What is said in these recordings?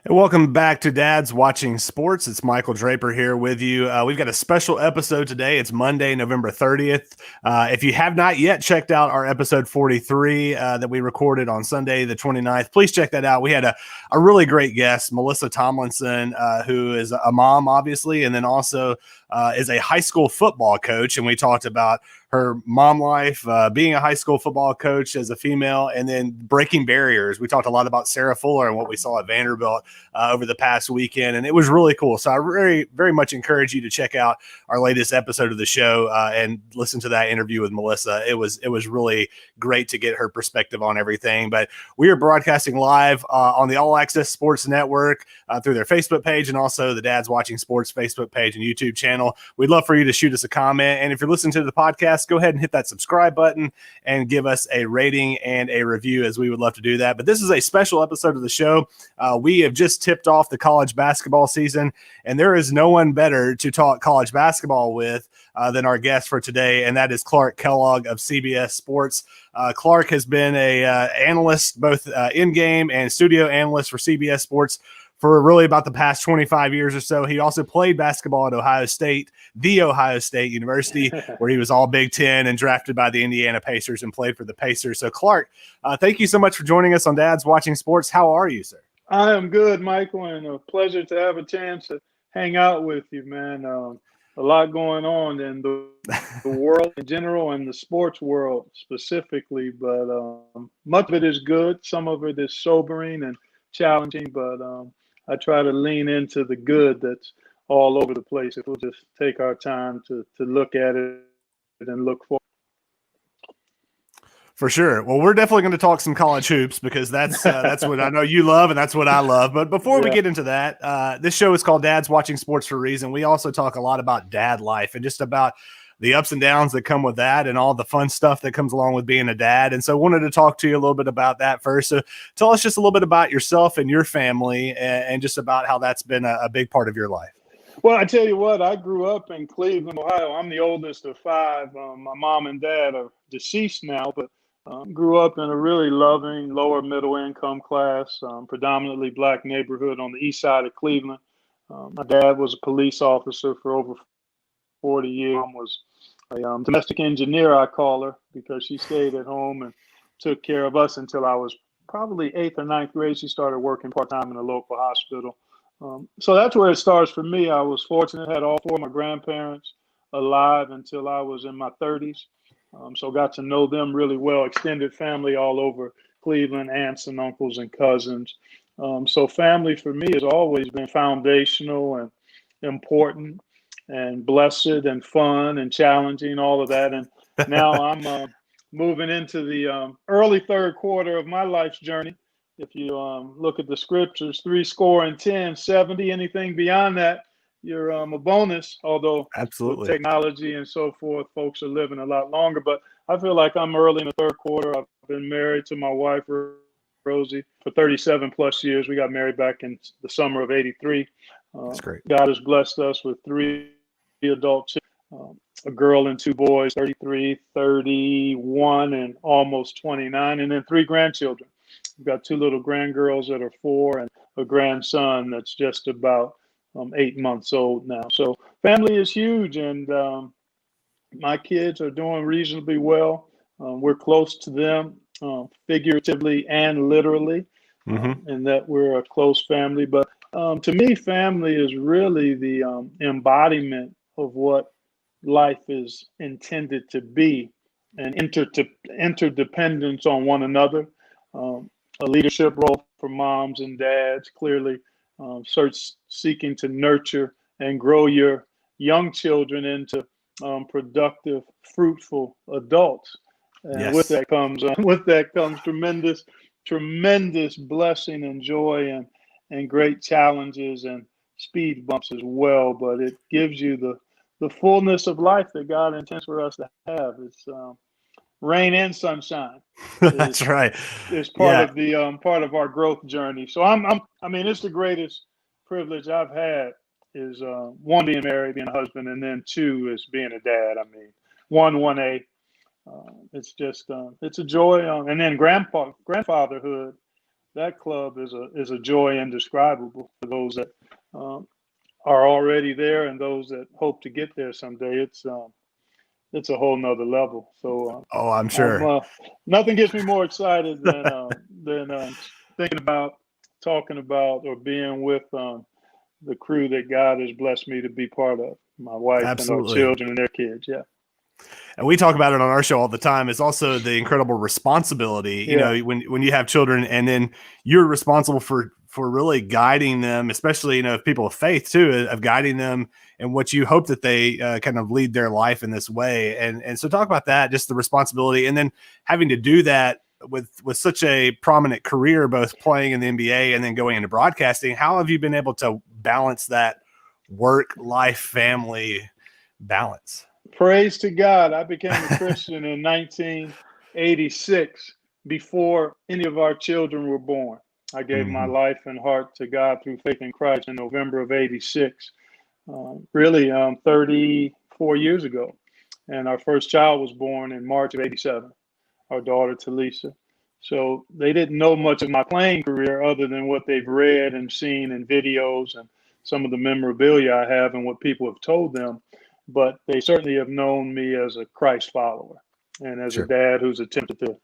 Welcome back to Dad's Watching Sports. It's Michael Draper here with you. We've got a special episode today. It's Monday, November 30th. If you have not yet checked out our episode 43 that we recorded on Sunday, the 29th, please check that out. We had a really great guest, Melissa Tomlinson, who is a mom, obviously, and then also is a high school football coach. And we talked about her mom life, being a high school football coach as a female, and then breaking barriers. We talked a lot about Sarah Fuller and what we saw at Vanderbilt over the past weekend, and it was really cool. So I very, very much encourage you to check out our latest episode of the show and listen to that interview with Melissa. It was really great to get her perspective on everything. But we are broadcasting live on the All Access Sports Network through their Facebook page and also the Dad's Watching Sports Facebook page and YouTube channel. We'd love for you to shoot us a comment. And if you're listening to the podcast, go ahead and hit that subscribe button and give us a rating and a review, as we would love to do that. But this is a special episode of the show. We have just tipped off the college basketball season, and there is no one better to talk college basketball with than our guest for today, and that is Clark Kellogg of CBS Sports. Clark has been a analyst, both in-game and studio analyst for CBS Sports for really about the past 25 years or so. He also played basketball at Ohio State, the Ohio State University, where he was all Big Ten and drafted by the Indiana Pacers and played for the Pacers. So, Clark, thank you so much for joining us on Dad's Watching Sports. How are you, sir? I am good, Michael, and a pleasure to have a chance to hang out with you, man. A lot going on in the world in general and the sports world specifically, but much of it is good. Some of it is sobering and challenging, but I try to lean into the good that's all over the place. If we'll just take our time to look at it and look forward. For sure. Well, we're definitely going to talk some college hoops because that's what I know you love and that's what I love. But before we get into that, this show is called Dad's Watching Sports for a reason. We also talk a lot about dad life and just about the ups and downs that come with that and all the fun stuff that comes along with being a dad. And so I wanted to talk to you a little bit about that first. So tell us just a little bit about yourself and your family and just about how that's been a big part of your life. Well, I tell you what, I grew up in Cleveland, Ohio. I'm the oldest of five. My mom and dad are deceased now, but grew up in a really loving lower middle income class, predominantly black neighborhood on the east side of Cleveland. My dad was a police officer for over 40 years. Mom was a domestic engineer, I call her, because she stayed at home and took care of us until I was probably 8th or 9th grade. She started working part-time in a local hospital. So that's where it starts for me. I was fortunate, had all four of my grandparents alive until I was in my 30s. So got to know them really well, extended family all over Cleveland, aunts and uncles and cousins. So family for me has always been foundational and important and blessed and fun and challenging, all of that. And now I'm moving into the early third quarter of my life's journey. If you look at the scriptures, 70, anything beyond that, you're a bonus, although absolutely with technology and so forth, folks are living a lot longer. But I feel like I'm early in the third quarter. I've been married to my wife, Rosie, for 37 plus years. We got married back in the summer of '83. That's great. God has blessed us with 3 adult children, a girl and 2 boys, 33, 31, and almost 29, and then 3 grandchildren. We've got 2 little grandgirls that are 4 and a grandson that's just about 8 months old now. So family is huge, and my kids are doing reasonably well. We're close to them, figuratively and literally, and that we're a close family. But to me, family is really the embodiment of what life is intended to be, and interdependence on one another, a leadership role for moms and dads, clearly seeking to nurture and grow your young children into productive, fruitful adults. And Yes. with that comes tremendous blessing and joy and great challenges and speed bumps as well. But it gives you the fullness of life that God intends for us to have. It's rain and sunshine That's is right. is part Yeah. of the part of our growth journey. So I mean, it's the greatest privilege I've had is one, being married, being a husband, and then two is being a dad. I mean, one A. It's just it's a joy, and then grandfatherhood. That club is a joy indescribable for those that um, are already there and those that hope to get there someday. It's a whole nother level. So Oh, I'm I'm sure. nothing gets me more excited than thinking about, talking about, or being with the crew that God has blessed me to be part of. My wife and our Absolutely. children and their kids. Yeah, And we talk about it on our show all the time. It's also the incredible responsibility, you yeah, know, when you have children and then you're responsible for really guiding them, especially, you know, people of faith too, of guiding them and what you hope that they kind of lead their life in this way. And so talk about that, just the responsibility, and then having to do that with such a prominent career, both playing in the NBA and then going into broadcasting. How have you been able to balance that work, life, family balance? praise to God. I became a Christian in 1986 before any of our children were born. I gave my Mhm. life and heart to God through faith in Christ in November of '86. Really 34 years ago. And our first child was born in March of '87, our daughter Talisa. So they didn't know much of my playing career other than what they've read and seen in videos and some of the memorabilia I have and what people have told them. But they certainly have known me as a Christ follower and as a Sure. dad who's attempted to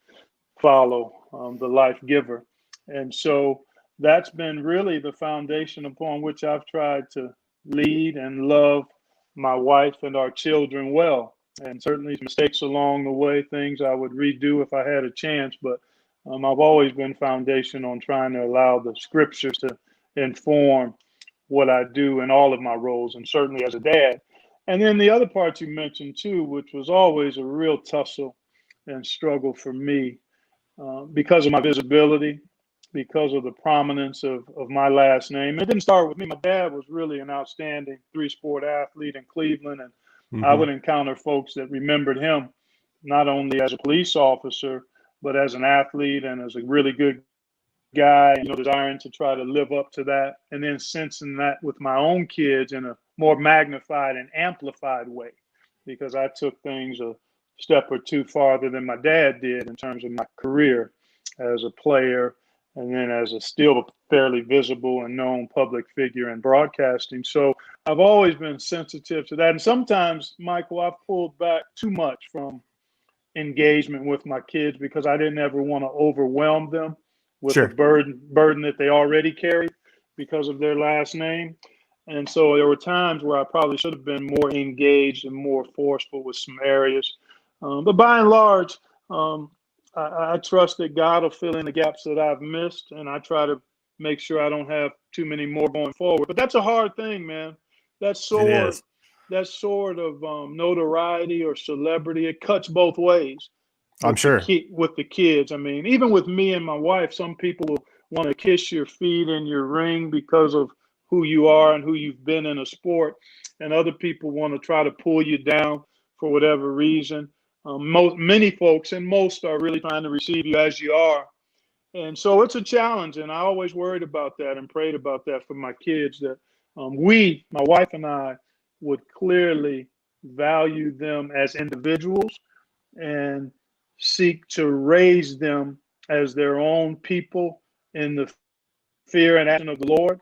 follow the life giver. And so that's been really the foundation upon which I've tried to lead and love my wife and our children well. And certainly mistakes along the way, things I would redo if I had a chance. But I've always been foundation on trying to allow the scriptures to inform what I do in all of my roles, and certainly as a dad. And then the other part you mentioned too, which was always a real tussle and struggle for me, because of my visibility, because of the prominence of my last name. It didn't start with me. My dad was really an outstanding three-sport athlete in Cleveland, and I Hmm. would encounter folks that remembered him not only as a police officer, but as an athlete and as a really good guy, you know, desiring to try to live up to that. And then sensing that with my own kids in a more magnified and amplified way, because I took things a step or two farther than my dad did in terms of my career as a player and then as a still fairly visible and known public figure in broadcasting. So I've always been sensitive to that. And sometimes, Michael, I've pulled back too much from engagement with my kids because I didn't ever want to overwhelm them with a Sure. burden that they already carry because of their last name. And so there were times where I probably should have been more engaged and more forceful with some areas. But by and large, um, I trust that God will fill in the gaps that I've missed, and I try to make sure I don't have too many more going forward. But that's a hard thing, man. That It sword is. that sort of notoriety or celebrity, it cuts both ways I'm sure. with the kids. I mean, even with me and my wife, some people will want to kiss your feet in your ring because of who you are and who you've been in a sport, and other people want to try to pull you down for whatever reason. Many folks and most are really trying to receive you as you are, and so it's a challenge. And I always worried about that and prayed about that for my kids, that my wife and I, would clearly value them as individuals and seek to raise them as their own people in the fear and action of the Lord,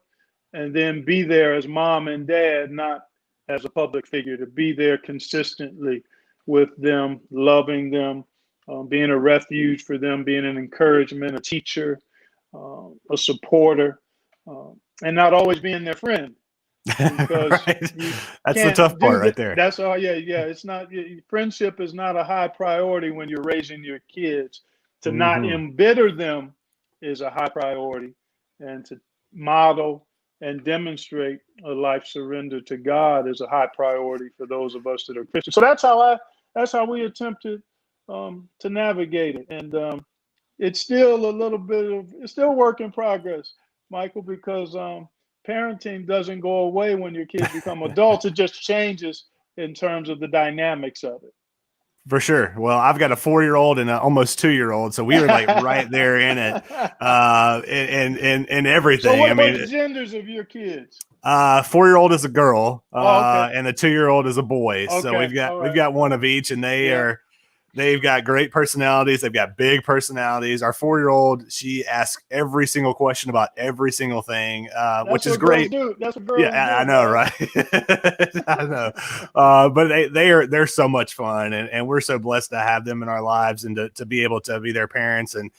and then be there as mom and dad, not as a public figure, to be there consistently with them, loving them, being a refuge for them, being an encouragement, a teacher, a supporter, and not always being their friend, because Right. you That's the can't tough do part right that. there. That's all. Yeah, yeah. It's not, friendship is not a high priority when you're raising your kids. To not Hmm. embitter them is a high priority, and to model and demonstrate a life surrender to God is a high priority for those of us that are Christians. So that's how we attempted to navigate it. And it's still it's still work in progress, Michael, because parenting doesn't go away when your kids become adults. It just changes in terms of the dynamics of it. For sure. Well, I've got a 4-year-old and an almost 2-year-old, so we were like right there in it, and everything. So I mean, what's genders of your kids? 4-year-old is a girl, Okay. and the 2-year-old is a boy. So Okay. All we've right. got one of each, and they've got great personalities. They've got big personalities. Our 4-year-old, she asks every single question about every single thing, which is great. That's what girls do. Yeah, I know, Man. right? I know. But they're so much fun, and we're so blessed to have them in our lives and to be able to be their parents. And,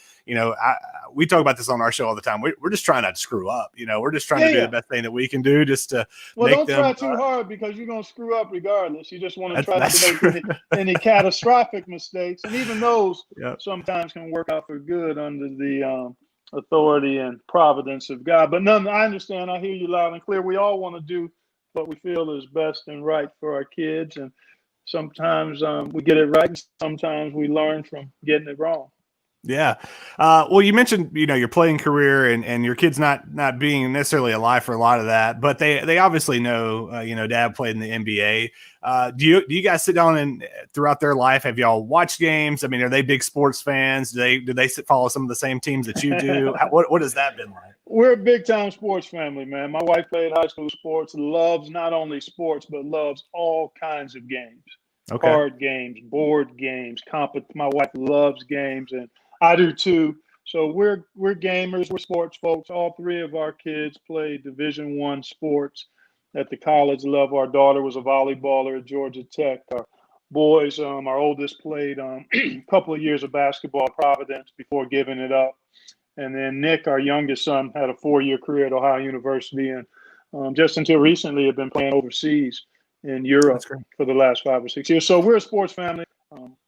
we talk about this on our show all the time. We're just trying not to screw up. We're just trying to do the best thing that we can do just to make don't them. Try too hard because you're going to screw up regardless. You just want to try that's to make any catastrophic mistakes. And even those Yep. sometimes can work out for good under the authority and providence of God. But I understand. I hear you loud and clear. We all want to do what we feel is best and right for our kids. And sometimes we get it right. And sometimes we learn from getting it wrong. Yeah. Well, you mentioned, your playing career and your kids not being necessarily alive for a lot of that, but they obviously know, Dad played in the NBA. Do you guys sit down and throughout their life, have y'all watched games? I mean, are they big sports fans? Do they follow some of the same teams that you do? What has that been like? We're a big time sports family, man. My wife played high school sports, loves not only sports, but loves all kinds of games. Okay. Card games, board games, my wife loves games, and I do too. So we're gamers, we're sports folks. All three of our kids played Division I sports at the college level. Our daughter was a volleyballer at Georgia Tech. Our boys, our oldest played a couple of years of basketball at Providence before giving it up. And then Nick, our youngest son, had a 4-year career at Ohio University, and just until recently had been playing overseas in Europe for the last 5 or 6 years. So we're a sports family.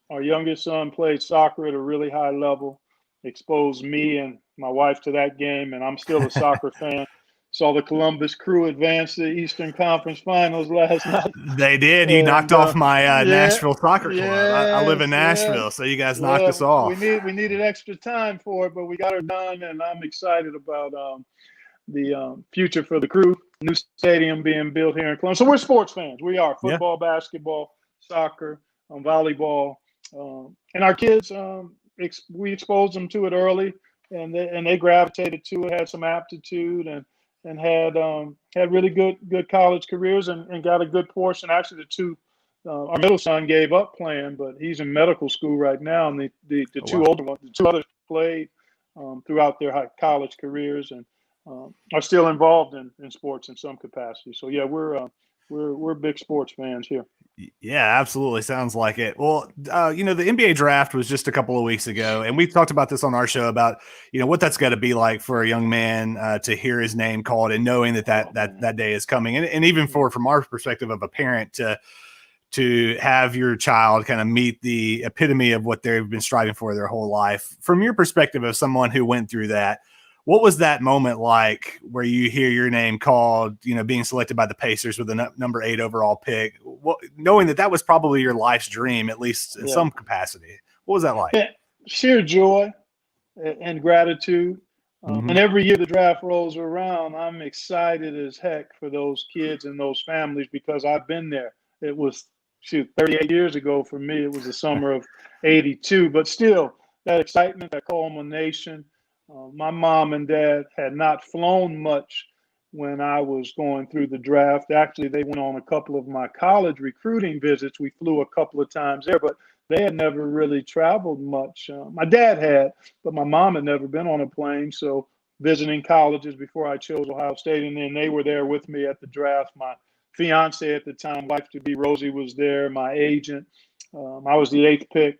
Our youngest son played soccer at a really high level, exposed me and my wife to that game, and I'm still a soccer fan. Saw the Columbus Crew advance to the Eastern Conference Finals last night. They did. You knocked off my Nashville soccer club. I live in Nashville, so you guys knocked us off. We needed extra time for it, but we got it done, and I'm excited about the future for the Crew. New stadium being built here in Columbus. So we're sports fans. We are football, basketball, soccer, volleyball, and our kids. We exposed them to it early, and they gravitated to it. Had some aptitude and had really good college careers and got a good portion. Actually, our middle son gave up playing, but he's in medical school right now, and the two older ones, the two others played throughout their college careers and are still involved in sports in some capacity. So yeah, we're big sports fans here. Yeah, absolutely. Sounds like it. Well, the NBA draft was just a couple of weeks ago, and we talked about this on our show about, what that's got to be like for a young man to hear his name called and knowing that day is coming. And even from our perspective of a parent to have your child kind of meet the epitome of what they've been striving for their whole life. From your perspective of someone who went through that, what was that moment like where you hear your name called, being selected by the Pacers with the number 8 overall pick, knowing that was probably your life's dream, at least in some capacity? What was that like? Yeah, sheer joy and gratitude. And every year the draft rolls around, I'm excited as heck for those kids and those families because I've been there. It was 38 years ago for me. It was the summer of '82, but still that excitement, that culmination. My mom and dad had not flown much when I was going through the draft. Actually, they went on a couple of my college recruiting visits. We flew a couple of times there, but they had never really traveled much. My dad had, but my mom had never been on a plane. So visiting colleges before I chose Ohio State, and then they were there with me at the draft. My fiance at the time, wife-to-be Rosie, was there. My agent. I was the 8th pick.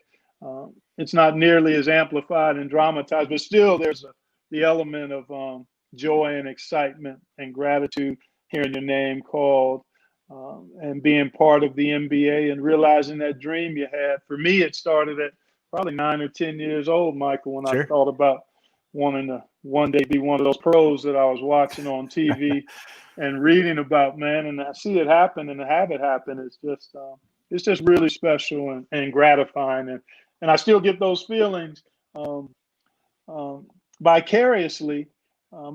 It's not nearly as amplified and dramatized, but still there's the element of joy and excitement and gratitude hearing your name called and being part of the NBA and realizing that dream you had. For me, it started at probably 9 or 10 years old, Michael, when I thought about wanting to one day be one of those pros that I was watching on TV and reading about, man. And I see it happen and to have it happen is just really special and gratifying. and I still get those feelings um, vicariously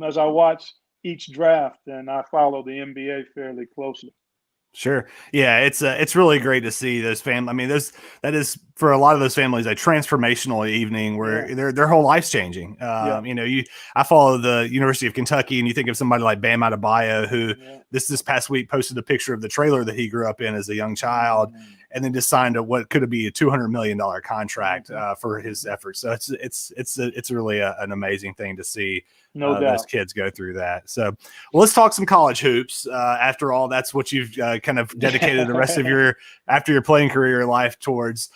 as I watch each draft, and I follow the NBA fairly closely. Sure. Yeah, it's really great to see those families. I mean, that is for a lot of those families a transformational evening where their whole life's changing. I follow the University of Kentucky, and you think of somebody like Bam Adebayo, who this past week posted a picture of the trailer that he grew up in as a young child, and then just signed what could be a $200 million contract for his efforts. So it's really an amazing thing to see. No doubt. Those kids go through that. So let's talk some college hoops. After all, that's what you've kind of dedicated the rest of your playing career life towards.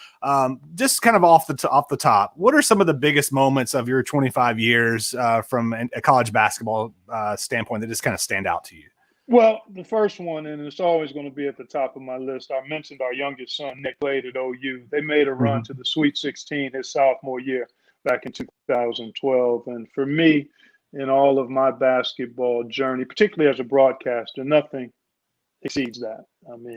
Just kind of off the top, what are some of the biggest moments of your 25 years from a college basketball standpoint that just kind of stand out to you? Well, the first one, and it's always going to be at the top of my list, I mentioned our youngest son, Nick, played at OU. They made a run to the Sweet 16 his sophomore year back in 2012. And for me, in all of my basketball journey, particularly as a broadcaster, nothing exceeds that. I mean,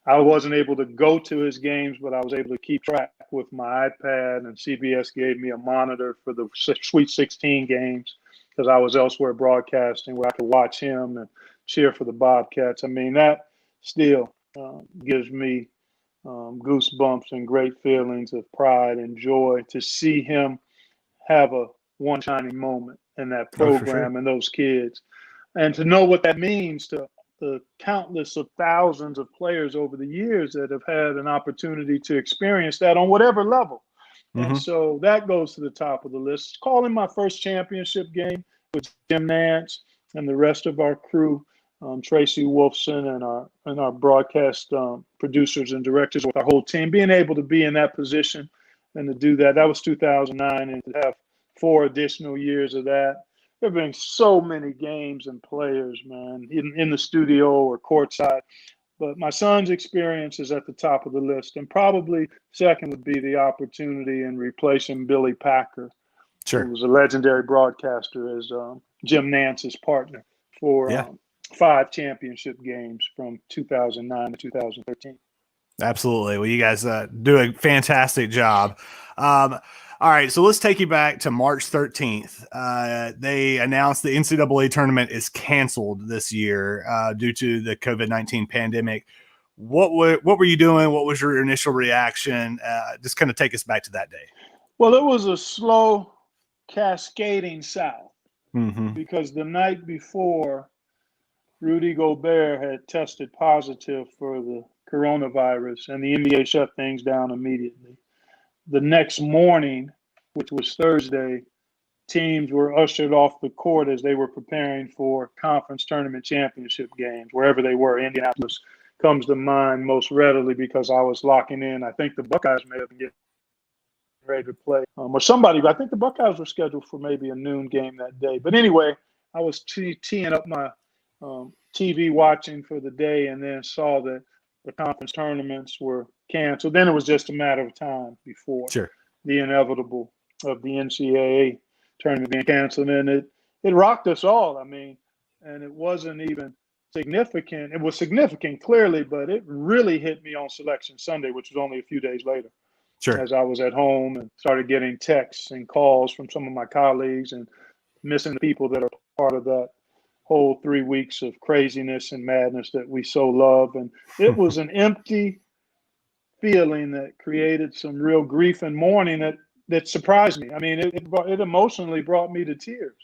I wasn't able to go to his games, but I was able to keep track with my iPad, and CBS gave me a monitor for the Sweet 16 games because I was elsewhere broadcasting where I could watch him and cheer for the Bobcats. I mean, that still gives me goosebumps and great feelings of pride and joy to see him have a one shining moment in that program and those kids, and to know what that means to the countless of thousands of players over the years that have had an opportunity to experience that on whatever level. And so that goes to the top of the list. Calling my first championship game with Jim Nance and the rest of our crew, Tracy Wolfson and our broadcast producers and directors with our whole team, being able to be in that position and to do that. That was 2009, and to have 4 additional years of that. There have been so many games and players, man, in the studio or courtside. But my son's experience is at the top of the list. And probably second would be the opportunity in replacing Billy Packer, who was a legendary broadcaster, as Jim Nance's partner for 5 championship games from 2009 to 2013. Absolutely. Well, you guys do a fantastic job. All right, so let's take you back to March 13th. They announced the NCAA tournament is canceled this year due to the COVID-19 pandemic. What were you doing? What was your initial reaction? Just kind of take us back to that day. Well, it was a slow cascading south because the night before, Rudy Gobert had tested positive for the coronavirus, and the NBA shut things down immediately. The next morning, which was Thursday, teams were ushered off the court as they were preparing for conference tournament championship games, wherever they were. Indianapolis comes to mind most readily because I was locking in. I think the Buckeyes may have been getting ready to play, or somebody, but I think the Buckeyes were scheduled for maybe a noon game that day. But anyway, I was teeing up my TV watching for the day, and then saw that the conference tournaments were canceled. Then it was just a matter of time before the inevitable of the NCAA tournament being canceled. And it rocked us all. I mean, and it wasn't even significant. It was significant, clearly, but it really hit me on Selection Sunday, which was only a few days later. As I was at home and started getting texts and calls from some of my colleagues and missing the people that are part of that whole 3 weeks of craziness and madness that we so love. And it was an empty feeling that created some real grief and mourning that surprised me. I mean, it emotionally brought me to tears.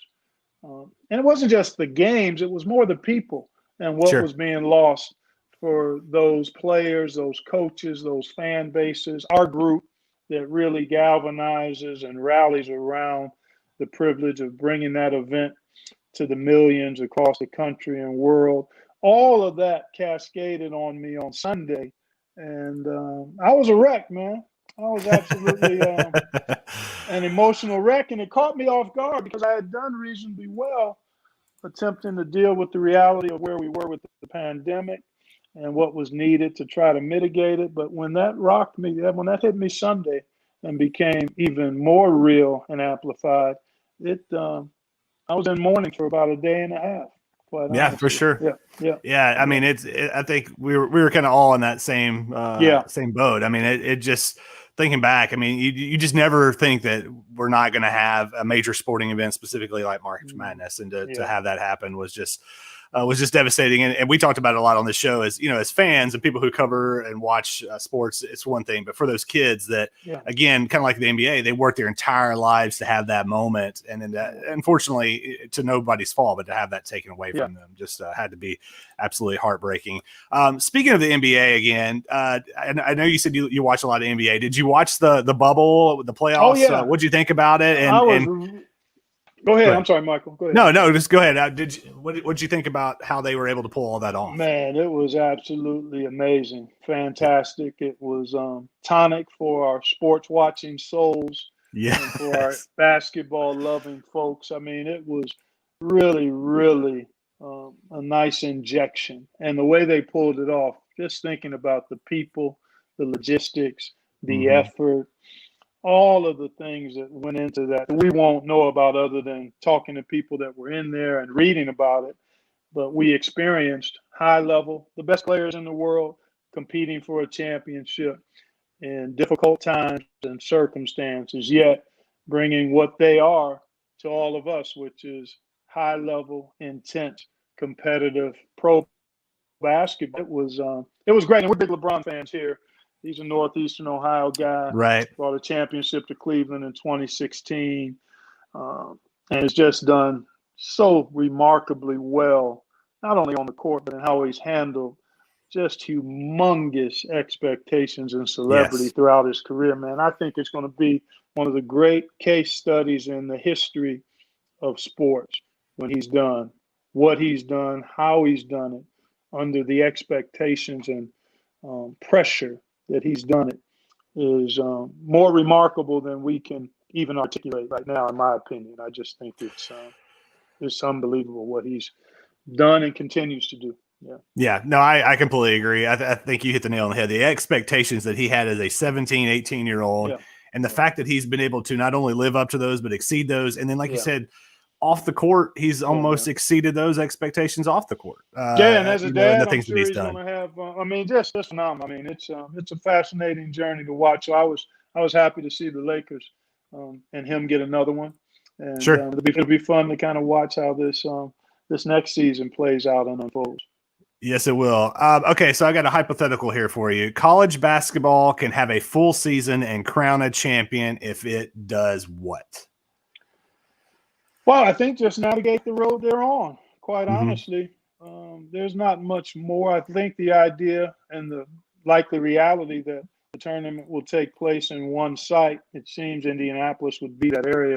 And it wasn't just the games, it was more the people and what was being lost for those players, those coaches, those fan bases, our group that really galvanizes and rallies around the privilege of bringing that event to the millions across the country and world. All of that cascaded on me on Sunday. And I was a wreck, man. I was absolutely an emotional wreck. And it caught me off guard because I had done reasonably well attempting to deal with the reality of where we were with the pandemic and what was needed to try to mitigate it. But when that rocked me, when that hit me Sunday and became even more real and amplified, I was in mourning for about a day and a half. Yeah, honestly. For sure. Yeah. I mean, I think we were kind of all in that same boat. I mean, it just thinking back, I mean, you just never think that we're not going to have a major sporting event, specifically like March Madness, and to have that happen was just devastating. And we talked about it a lot on the show as, as fans and people who cover and watch sports, it's one thing, but for those kids that, again, kind of like the NBA, they work their entire lives to have that moment. And then unfortunately, to nobody's fault, but to have that taken away from them just had to be absolutely heartbreaking. Speaking of the NBA again, and I know you said you watch a lot of NBA. Did you watch the bubble, the playoffs? Oh, yeah. What'd you think about it? Go ahead. I'm sorry, Michael. Go ahead. No, just go ahead. What'd you think about how they were able to pull all that off? Man, it was absolutely amazing. Fantastic. It was tonic for our sports watching souls. Yeah. And for our basketball loving folks. I mean, it was really, really a nice injection. And the way they pulled it off, just thinking about the people, the logistics, the effort, all of the things that went into that we won't know about other than talking to people that were in there and reading about it. But we experienced high level, the best players in the world competing for a championship in difficult times and circumstances, yet bringing what they are to all of us, which is high level, intense, competitive pro basketball. It was great. And we're big LeBron fans here. He's a Northeastern Ohio guy. Right. Brought a championship to Cleveland in 2016. And has just done so remarkably well, not only on the court, but in how he's handled just humongous expectations and celebrity throughout his career, man. I think it's going to be one of the great case studies in the history of sports when he's done what he's done, how he's done it, under the expectations and pressure that he's done it is more remarkable than we can even articulate right now, in my opinion. I just think it's unbelievable what he's done and continues to do. Yeah, no, I completely agree. I think you hit the nail on the head. The expectations that he had as a 17, 18-year-old, and the fact that he's been able to not only live up to those, but exceed those. And then, like you said, off the court, he's almost exceeded those expectations off the court. And as a dad, I'm sure he's done. going to have. I mean, just phenomenal. I mean, it's a fascinating journey to watch. So I was happy to see the Lakers and him get another one. And it'll be fun to kind of watch how this next season plays out and unfolds. Yes, it will. Okay, so I got a hypothetical here for you. College basketball can have a full season and crown a champion if it does what? Well, I think just navigate the road they're on, quite honestly. There's not much more. I think the idea and the likely reality that the tournament will take place in one site, it seems Indianapolis would be that area,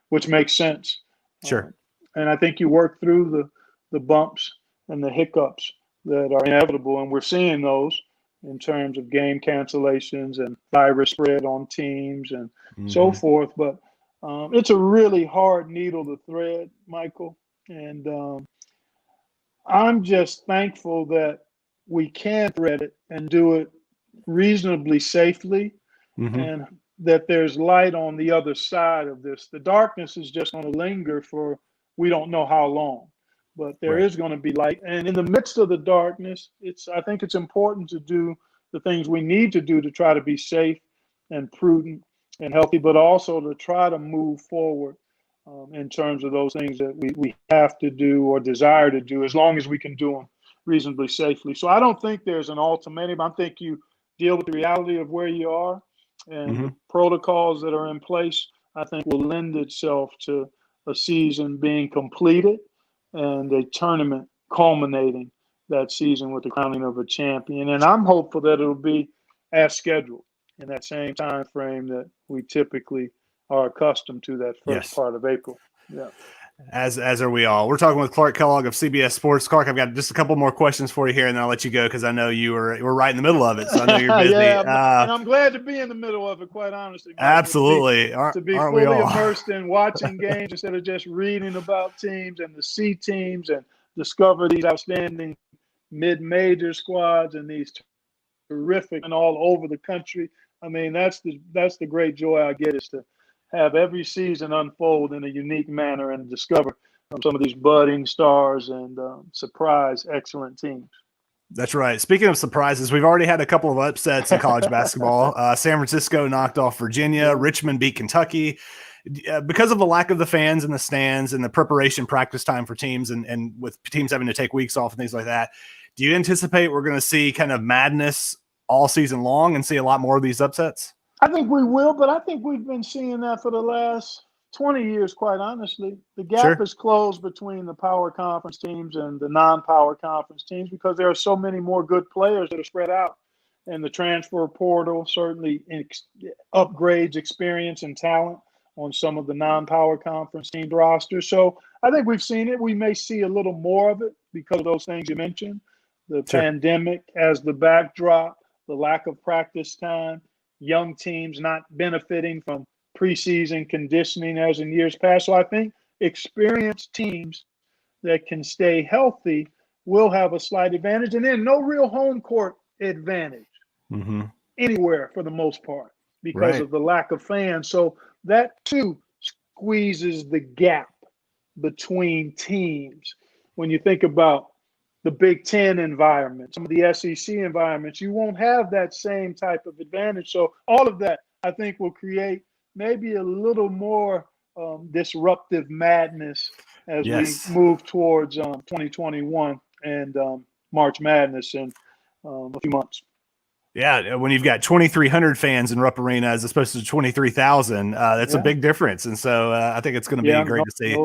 which makes sense. Sure. And I think you work through the bumps and the hiccups that are inevitable, and we're seeing those in terms of game cancellations and virus spread on teams and so forth. But it's a really hard needle to thread, Michael. And I'm just thankful that we can thread it and do it reasonably safely, and that there's light on the other side of this. The darkness is just going to linger for we don't know how long. But there is going to be light. And in the midst of the darkness, I think it's important to do the things we need to do to try to be safe and prudent and healthy, but also to try to move forward in terms of those things that we have to do or desire to do, as long as we can do them reasonably safely. So I don't think there's an ultimatum. I think you deal with the reality of where you are, and the protocols that are in place, I think, will lend itself to a season being completed and a tournament culminating that season with the crowning of a champion. And I'm hopeful that it'll be as scheduled in that same time frame that we typically are accustomed to, that first part of April. Yeah. As are we all. We're talking with Clark Kellogg of CBS Sports. Clark, I've got just a couple more questions for you here, and then I'll let you go because I know we're right in the middle of it, so I know you're busy. And I'm glad to be in the middle of it, quite honestly. Absolutely. To be fully immersed in watching games instead of just reading about teams, and to see teams and discover these outstanding mid-major squads and these terrific and all over the country. I mean, that's the great joy I get, is to have every season unfold in a unique manner and discover some of these budding stars and surprise excellent teams. That's right. Speaking of surprises, we've already had a couple of upsets in college basketball. San Francisco knocked off Virginia. Richmond beat Kentucky. Because of the lack of the fans in the stands and the preparation practice time for teams and with teams having to take weeks off and things like that, do you anticipate we're going to see kind of madness all season long and see a lot more of these upsets? I think we will, but I think we've been seeing that for the last 20 years, quite honestly. The gap is closed between the power conference teams and the non-power conference teams because there are so many more good players that are spread out. And the transfer portal certainly upgrades experience and talent on some of the non-power conference team rosters. So I think we've seen it. We may see a little more of it because of those things you mentioned, the pandemic as the backdrop, the lack of practice time, young teams not benefiting from preseason conditioning as in years past. So I think experienced teams that can stay healthy will have a slight advantage. And then no real home court advantage anywhere for the most part because of the lack of fans. So that too squeezes the gap between teams. When you think about the Big Ten environment, some of the SEC environments, you won't have that same type of advantage. So all of that, I think, will create maybe a little more disruptive madness as we move towards 2021 and March Madness in a few months. Yeah, when you've got 2,300 fans in Rupp Arena as opposed to 23,000, that's a big difference. And so I think it's going to be great to see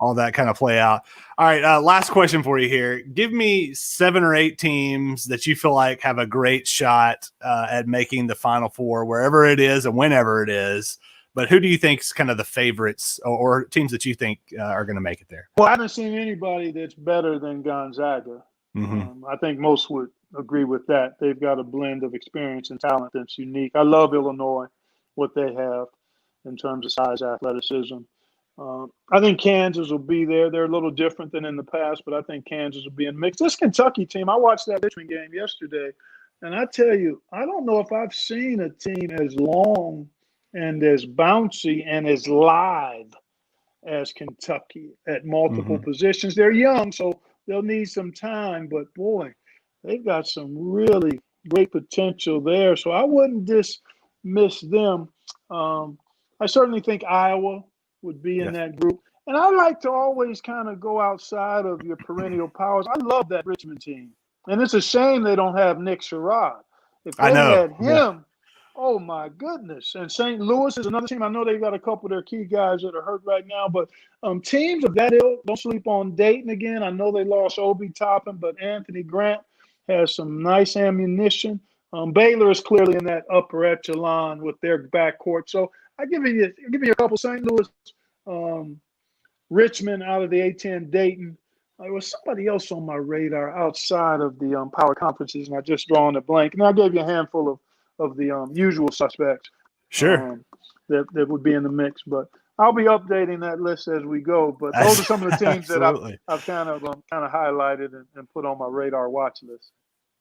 all that kind of play out. All right, last question for you here. Give me 7 or 8 teams that you feel like have a great shot at making the Final Four, wherever it is and whenever it is. But who do you think is kind of the favorites or teams that you think are going to make it there? Well, I haven't seen anybody that's better than Gonzaga. I think most would agree with that. They've got a blend of experience and talent that's unique. I love Illinois, what they have in terms of size, athleticism. I think Kansas will be there. They're a little different than in the past, but I think Kansas will be in the mix. This Kentucky team, I watched that Richmond game yesterday, and I tell you, I don't know if I've seen a team as long and as bouncy and as live as Kentucky at multiple positions. They're young, so they'll need some time, but boy, they've got some really great potential there. So I wouldn't dismiss them. I certainly think Iowa would be in that group. And I like to always kind of go outside of your perennial powers. I love that Richmond team. And it's a shame they don't have Nick Sherrod. If they had him, oh my goodness. And St. Louis is another team. I know they've got a couple of their key guys that are hurt right now, but teams of that ilk, don't sleep on Dayton again. I know they lost Obi Toppin, but Anthony Grant has some nice ammunition. Baylor is clearly in that upper echelon with their backcourt. So I'll give you a couple. St. Louis, Richmond out of the A-10, Dayton. There was somebody else on my radar outside of the power conferences, and I just drawn a blank. And I gave you a handful of the usual suspects. Sure. That would be in the mix. But I'll be updating that list as we go. But those are some of the teams that I've kind of highlighted and put on my radar watch list.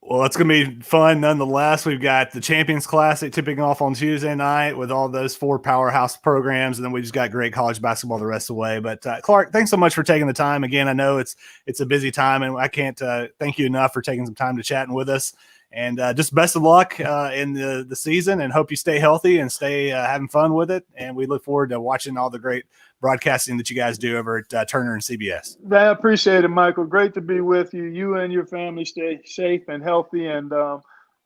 Well, it's going to be fun nonetheless. We've got the Champions Classic tipping off on Tuesday night with all those 4 powerhouse programs, and then we just got great college basketball the rest of the way. But Clark, thanks so much for taking the time. Again, I know it's a busy time, and I can't thank you enough for taking some time to chatting with us. And just best of luck in the season, and hope you stay healthy and stay having fun with it. And we look forward to watching all the great broadcasting that you guys do over at Turner and CBS. I appreciate it, Michael. Great to be with you. You and your family stay safe and healthy. And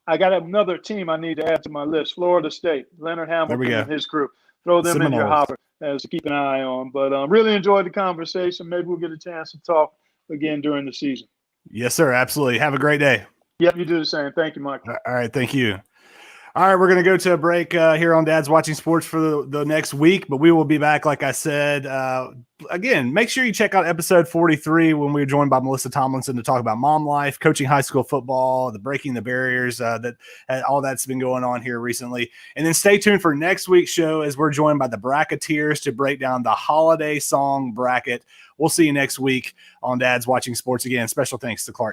I got another team I need to add to my list, Florida State, Leonard Hamilton and his crew. Throw them in your hopper as to keep an eye on. But really enjoyed the conversation. Maybe we'll get a chance to talk again during the season. Yes, sir. Absolutely. Have a great day. Yep, you do the same. Thank you, Michael. All right. Thank you. All right, we're going to go to a break here on Dad's Watching Sports for the next week, but we will be back, like I said. Again, make sure you check out episode 43 when we were joined by Melissa Tomlinson to talk about mom life, coaching high school football, the breaking the barriers, that all that's been going on here recently. And then stay tuned for next week's show as we're joined by the Bracketeers to break down the holiday song bracket. We'll see you next week on Dad's Watching Sports again. Special thanks to Clark